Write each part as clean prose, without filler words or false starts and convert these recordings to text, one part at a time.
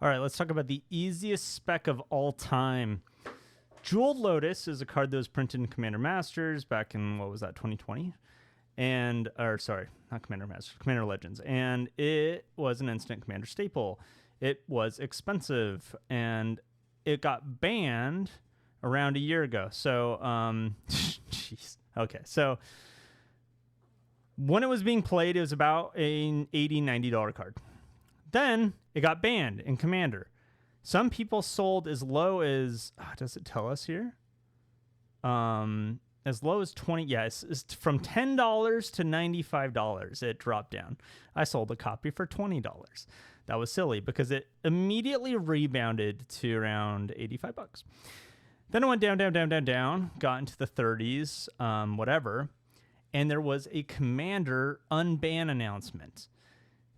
All right, let's talk about the easiest spec of all time. Jeweled Lotus is a card that was printed in Commander Masters back in, what was that, 2020? And, or sorry, not Commander Masters, Commander Legends. And it was an instant Commander staple. It was expensive, and it got banned around a year ago. So, jeez. Okay, so when it was being played, it was about an $80, $90 card. Then it got banned in Commander. Some people sold as low as, does it tell us here? As low as 20, yes, it's from $10 to $95. It dropped down. I sold a copy for $20. That was silly because it immediately rebounded to around 85 bucks. Then it went down, got into the 30s, whatever. And there was a Commander unban announcement.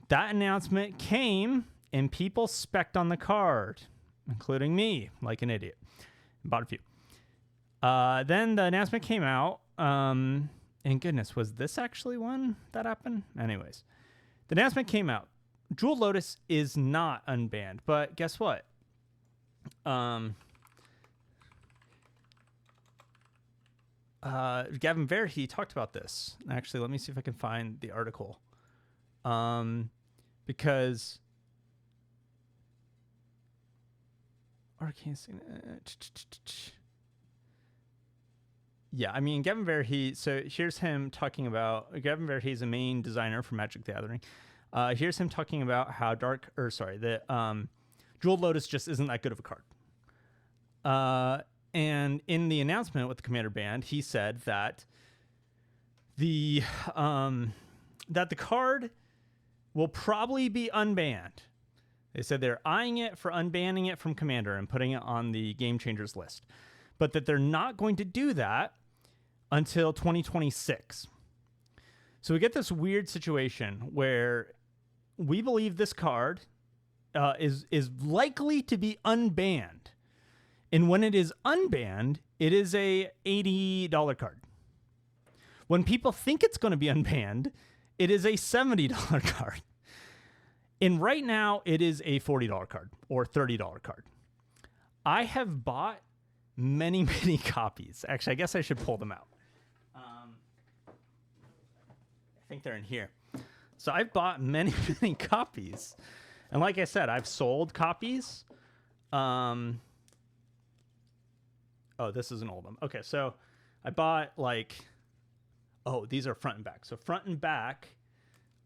That announcement came and people spec'd on the card, including me, like an idiot. Bought a few. Then the announcement came out, and goodness, was this actually one that happened? Anyways, the announcement came out. Jeweled Lotus is not unbanned, but guess what? Gavin Verhey talked about this. Actually, let me see if I can find the article. Because Arcane yeah, I mean, Gavin Verhey, so here's him talking about, Gavin Verhey is a main designer for Magic the Gathering. Here's him talking about how Jeweled Lotus just isn't that good of a card. And in the announcement with the Commander band, he said that the card will probably be unbanned. They said they're eyeing it for unbanning it from Commander and putting it on the Game Changers list, but that they're not going to do that until 2026. So we get this weird situation where we believe this card is likely to be unbanned. And when it is unbanned, it is a $80 card. When people think it's going to be unbanned, it is a $70 card. And right now, it is a $40 card or $30 card. I have bought many, many copies. Actually, I guess I should pull them out. I think they're in here. So I've bought many, many copies. And like I said, I've sold copies. Oh, this is an old one. Okay, so I bought these are front and back. So front and back,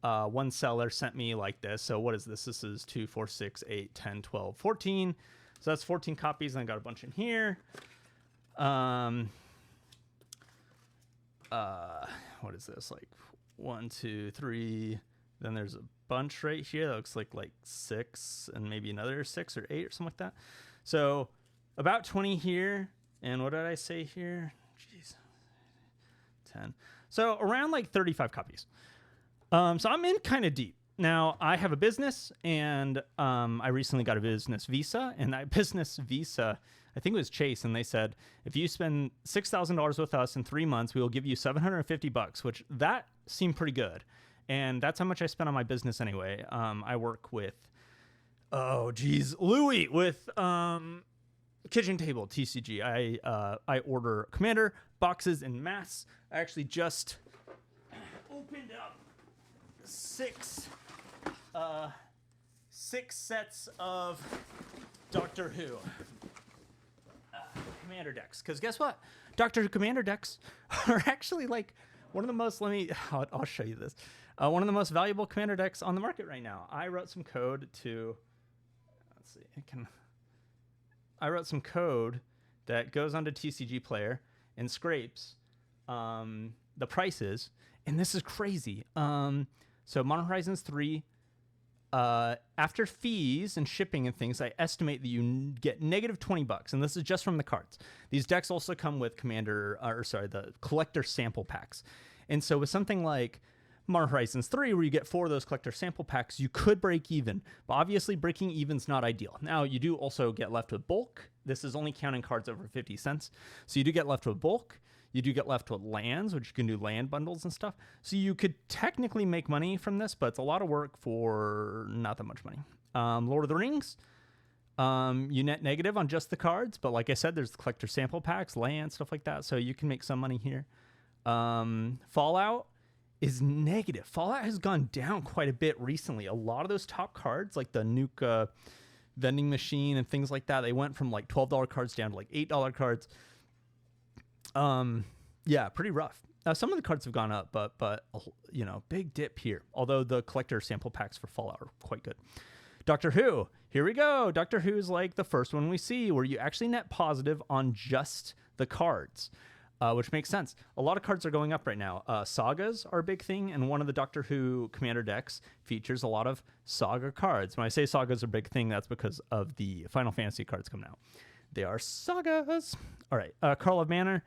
one seller sent me like this. So what is this? This is 2, 4, 6, 8, 10, 12, 14. So that's 14 copies, and I got a bunch in here. What is this? Like 1, 2, 3. Then there's a bunch right here that looks like 6, and maybe another 6 or 8 or something like that. So about 20 here. And what did I say here? Jeez. 10. So around like 35 copies. So I'm in kind of deep. Now, I have a business, and I recently got a business visa, and that business visa, I think it was Chase, and they said, if you spend $6,000 with us in 3 months, we will give you $750, which that seemed pretty good. And that's how much I spent on my business anyway. I work with, Louis, with Kitchen Table, TCG. I order Commander boxes in mass. I actually just opened up six sets of Doctor Who Commander decks. Because guess what? Doctor Who Commander decks are actually like one of the most, I'll show you this. One of the most valuable Commander decks on the market right now. I wrote some code to, I wrote some code that goes onto TCG Player and scrapes the prices. And this is crazy. So Modern Horizons 3, after fees and shipping and things, I estimate that you get negative $20, and this is just from the cards. These decks also come with the collector sample packs. And so with something like Modern Horizons 3, where you get 4 of those collector sample packs, you could break even. But obviously, breaking even's not ideal. Now, you do also get left with bulk. This is only counting cards over 50 cents. So you do get left with bulk. You do get left with lands, which you can do land bundles and stuff. So you could technically make money from this, but it's a lot of work for not that much money. Lord of the Rings, You net negative on just the cards, but like I said, there's the collector sample packs, land, stuff like that, so you can make some money here. Fallout is negative. Fallout has gone down quite a bit recently. A lot of those top cards, like the nuke vending machine and things like that, they went from like $12 cards down to like $8 cards. Yeah, pretty rough. Some of the cards have gone up, but you know, big dip here. Although the collector sample packs for Fallout are quite good. Doctor Who, here we go. Doctor Who's like the first one we see where you actually net positive on just the cards, which makes sense. A lot of cards are going up right now. Sagas are a big thing, and one of the Doctor Who commander decks features a lot of saga cards. When I say sagas are a big thing, that's because of the Final Fantasy cards coming out. They are sagas. All right, Carl of Manor.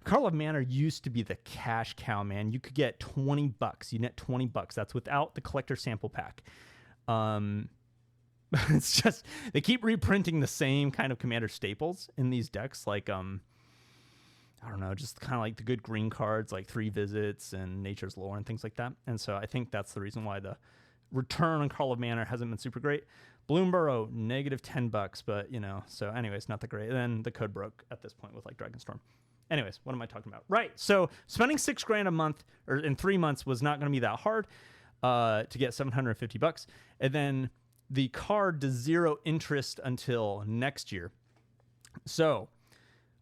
Carl of Manor used to be the cash cow, man. You could get $20. You net $20. That's without the collector sample pack. It's just they keep reprinting the same kind of commander staples in these decks, like I don't know, just kind of like the good green cards like 3 Visits and Nature's Lore and things like that. And so I think that's the reason why the return on Carl of Manor hasn't been super great. Bloomborough, negative $10, but you know, so anyways, not that great. And then the code broke at this point with like Dragonstorm. Anyways, what am I talking about? Right. So spending $6,000 a month or in 3 months was not going to be that hard to get $750. And then the card does 0 interest until next year. So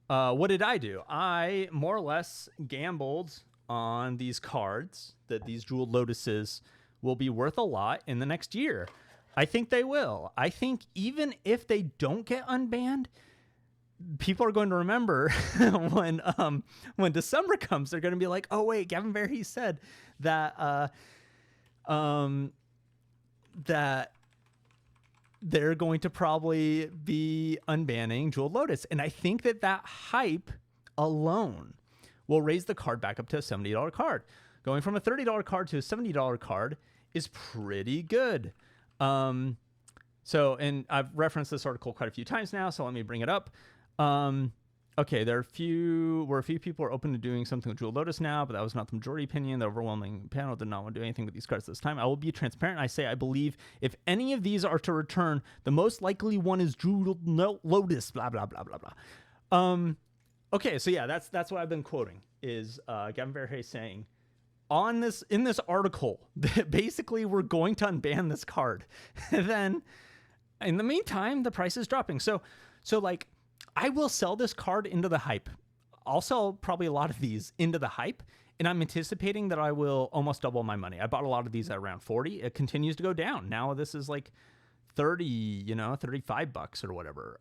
what did I do? I more or less gambled on these cards that these Jeweled Lotuses will be worth a lot in the next year. I think they will. I think even if they don't get unbanned, people are going to remember when December comes, they're going to be like, oh wait, Gavin Verhey said that that they're going to probably be unbanning Jeweled Lotus. And I think that hype alone will raise the card back up to a $70 card. Going from a $30 card to a $70 card is pretty good. So, and I've referenced this article quite a few times now, so let me bring it up. Okay, there are a few people are open to doing something with Jeweled Lotus now, but that was not the majority opinion. The overwhelming panel did not want to do anything with these cards this time. I will be transparent. I say I believe if any of these are to return, the most likely one is Jeweled Lotus. Blah blah blah blah blah. Okay, so yeah, that's what I've been quoting is Gavin Verhey saying in this article that basically we're going to unban this card. And then in the meantime, the price is dropping. So like, I will sell this card into the hype. I'll sell probably a lot of these into the hype, and I'm anticipating that I will almost double my money. I bought a lot of these at around 40. It continues to go down. Now this is like 30, $35 or whatever.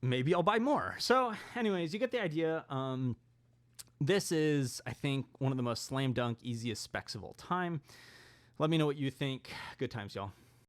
Maybe I'll buy more. So anyways, you get the idea. This is, I think, one of the most slam dunk, easiest specs of all time. Let me know what you think. Good times, y'all.